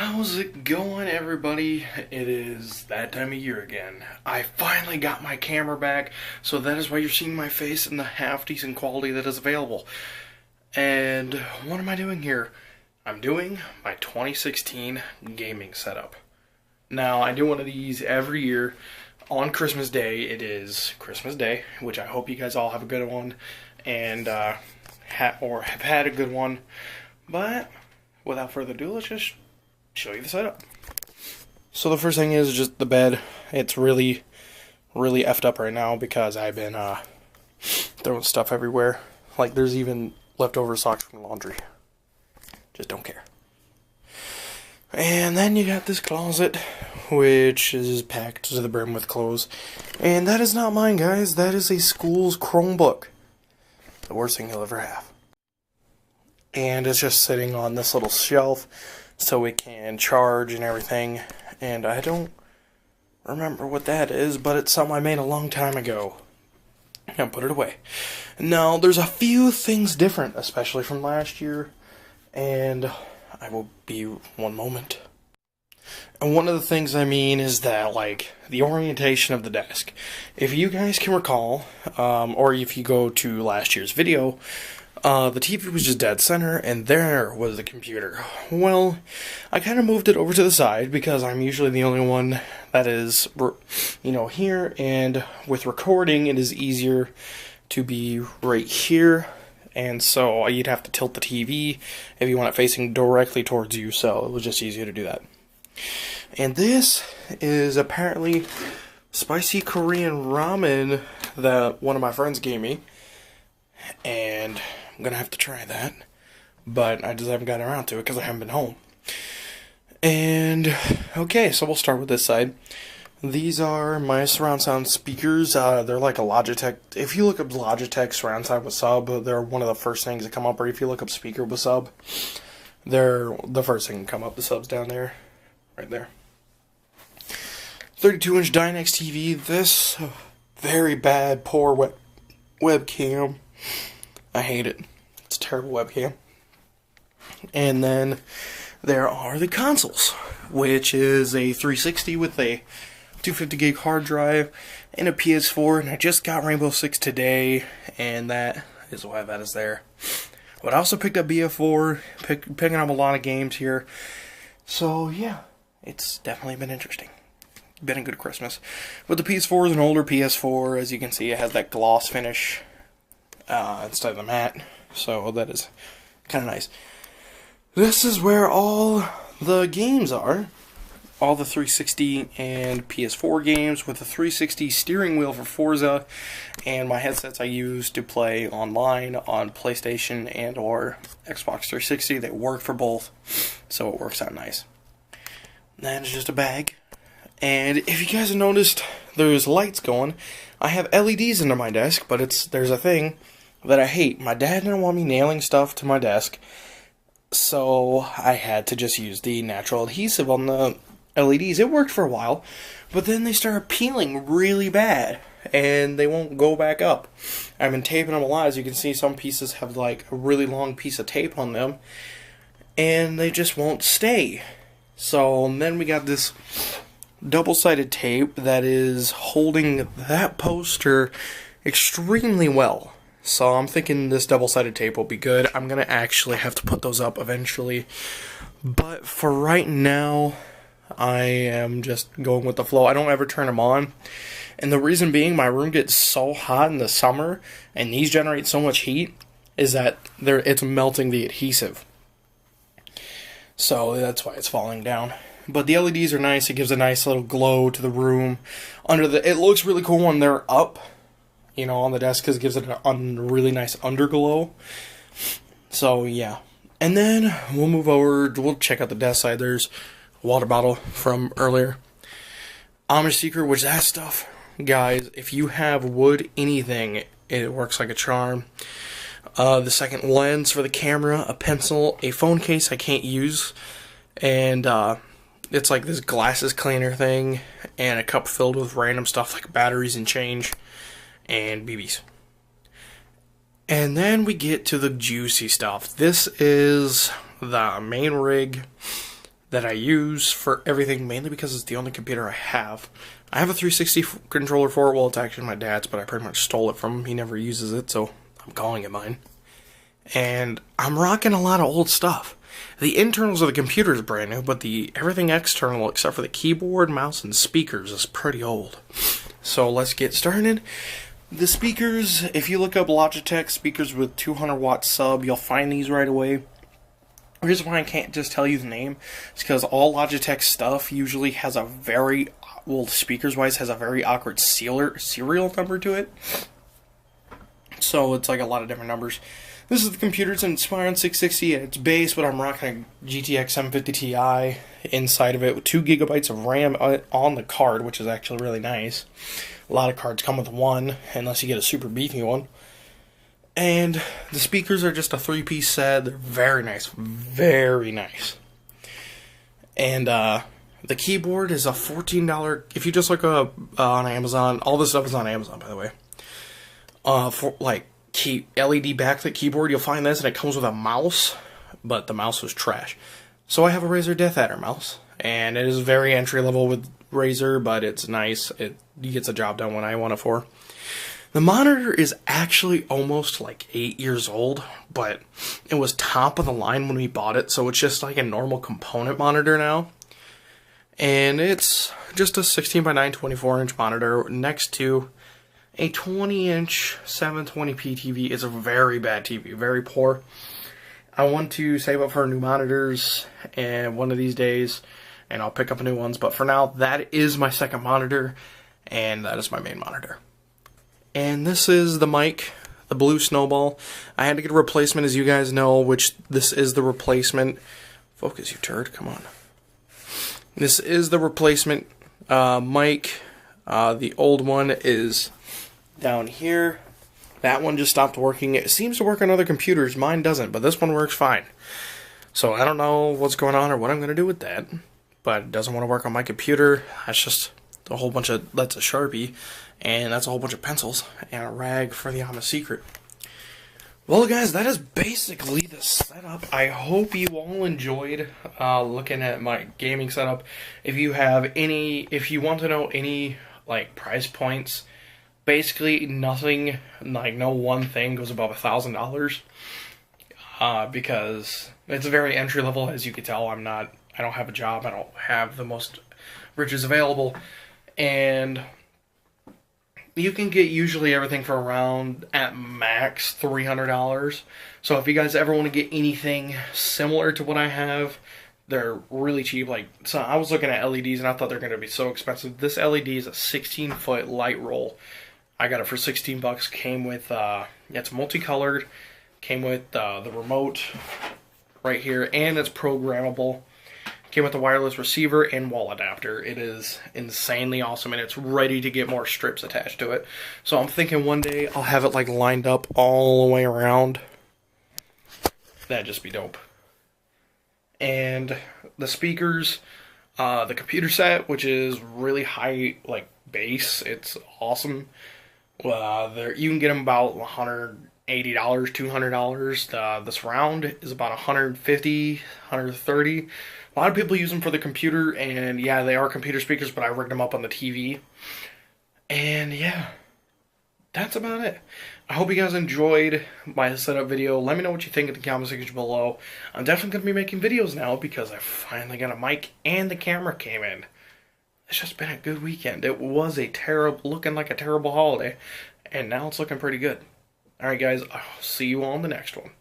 How's it going, everybody? It is that time of year again. I finally got my camera back, so that is why you're seeing my face in the half-decent quality that is available. And what am I doing here? I'm doing my 2016 gaming setup. Now, I do one of these every year on Christmas Day. It is Christmas Day, which I hope you guys all have a good one, and have had a good one. But without further ado, let's just show you the setup. So the first thing is just the bed. It's really effed up right now because I've been throwing stuff everywhere. Like there's even leftover socks from laundry. Just don't care. And then you got this closet, which is packed to the brim with clothes. And that is not mine, guys. That is a school's Chromebook. The worst thing you'll ever have. And it's just sitting on this little shelf so it can charge and everything. And I don't remember what that is, but it's something I made a long time ago. And put it away. Now, there's a few things different, especially from last year. And I will be one moment. And one of the things I mean is that, like, the orientation of the desk. If you guys can recall, or if you go to last year's video, the TV was just dead center, and there was the computer. Well, I kind of moved it over to the side, because I'm usually the only one that is, here, and with recording, it is easier to be right here, and so you'd have to tilt the TV if you want it facing directly towards you, so it was just easier to do that. And this is apparently spicy Korean ramen that one of my friends gave me, and I'm gonna have to try that, but I just haven't gotten around to it because I haven't been home. And okay, so we'll start with this side. These are my surround sound speakers. They're like a Logitech. If you look up Logitech surround sound with sub, they're one of the first things that come up. Or if you look up speaker with sub, they're the first thing to come up. The sub's down there, right there. 32-inch Dynex TV. This very bad, poor webcam. I hate it. It's a terrible webcam. And then there are the consoles, which is a 360 with a 250 gig hard drive and a PS4. And I just got Rainbow Six today, and that is why that is there. But I also picked up BF4, picking up a lot of games here. So yeah, it's definitely been interesting. Been a good Christmas. But the PS4 is an older PS4. As you can see, it has that gloss finish instead of the matte, so that is kind of nice. This is where all the games are, all the 360 and PS4 games, with the 360 steering wheel for Forza, and my headsets I use to play online on PlayStation and or Xbox 360. They work for both, so it works out nice. Then it's just a bag, and if you guys have noticed, there's lights going. I have LEDs under my desk, but there's a thing that I hate. My dad didn't want me nailing stuff to my desk, so I had to just use the natural adhesive on the LEDs. It worked for a while, but then they started peeling really bad, and they won't go back up. I've been taping them a lot. As you can see, some pieces have like a really long piece of tape on them, and they just won't stay. So then we got this double-sided tape that is holding that poster extremely well. So I'm thinking this double-sided tape will be good. I'm going to actually have to put those up eventually. But for right now, I am just going with the flow. I don't ever turn them on. And the reason being, my room gets so hot in the summer, and these generate so much heat, is that it's melting the adhesive. So that's why it's falling down. But the LEDs are nice. It gives a nice little glow to the room. It looks really cool when they're up, on the desk, because it gives it a really nice underglow. So, yeah. And then we'll move over, we'll check out the desk side. There's a water bottle from earlier. Amish Secret, which that stuff, guys, if you have wood anything, it works like a charm. The second lens for the camera, a pencil, a phone case I can't use, and it's like this glasses cleaner thing, and a cup filled with random stuff like batteries and change, and BBs. And then we get to the juicy stuff. This is the main rig that I use for everything, mainly because it's the only computer I have. I have a 360 controller for it. Well, it's actually my dad's, but I pretty much stole it from him. He never uses it, so I'm calling it mine. And I'm rocking a lot of old stuff. The internals of the computer is brand new, but everything external, except for the keyboard, mouse, and speakers, is pretty old. So let's get started. The speakers, if you look up Logitech speakers with 200 watt sub, you'll find these right away. The reason why I can't just tell you the name is because all Logitech stuff usually has a very, well, speakers-wise, has a very awkward serial number to it. So it's like a lot of different numbers. This is the computer. It's an Inspiron 660 at its base, but I'm rocking a GTX 750 Ti inside of it with 2 gigabytes of RAM on the card, which is actually really nice. A lot of cards come with one, unless you get a super beefy one. And the speakers are just a 3-piece set. They're very nice. Very nice. And the keyboard is a $14. If you just look up on Amazon, all this stuff is on Amazon, by the way. For like LED backlit keyboard, you'll find this, and it comes with a mouse, but the mouse was trash. So I have a Razer Death Adder mouse, and it is very entry level with Razer, but it's nice. It gets the job done when I want it for. The monitor is actually almost like 8 years old, but it was top of the line when we bought it, so it's just like a normal component monitor now. And it's just a 16:9 24-inch monitor next to a 20-inch 720p TV. Is a very bad TV, very poor. I want to save up for new monitors and one of these days, and I'll pick up new ones. But for now, that is my second monitor, and that is my main monitor. And this is the mic, the Blue Snowball. I had to get a replacement, as you guys know, which this is the replacement. Focus, you turd, come on. This is the replacement mic. The old one is down here. That one just stopped working. It seems to work on other computers. Mine doesn't, but this one works fine. So I don't know what's going on or what I'm going to do with that. But it doesn't want to work on my computer. That's just a whole bunch of, that's a Sharpie. And that's a whole bunch of pencils and a rag for the Honest Secret. Well, guys, that is basically the setup. I hope you all enjoyed looking at my gaming setup. If you want to know any like price points, basically nothing, like no one thing goes above $1,000. Because it's very entry level, as you can tell. I don't have a job. I don't have the most riches available, and you can get usually everything for around, at max, $300. So if you guys ever want to get anything similar to what I have, they're really cheap. Like, so I was looking at LEDs and I thought they're going to be so expensive. This LED is a 16-foot light roll. I got it for 16 bucks. Came with, it's multicolored. Came with the remote right here, and it's programmable. Came with a wireless receiver and wall adapter. It is insanely awesome, and it's ready to get more strips attached to it. So I'm thinking one day I'll have it like lined up all the way around. That'd just be dope. And the speakers, the computer set, which is really high, like bass. It's awesome. You can get them about $180, $200. The surround is about $150, $130. A lot of people use them for the computer, and yeah, they are computer speakers, but I rigged them up on the TV. And yeah, that's about it. I hope you guys enjoyed my setup video. Let me know what you think in the comment section below. I'm definitely going to be making videos now because I finally got a mic and the camera came in. It's just been a good weekend. It was looking like a terrible holiday, and now it's looking pretty good. Alright guys, I'll see you all in the next one.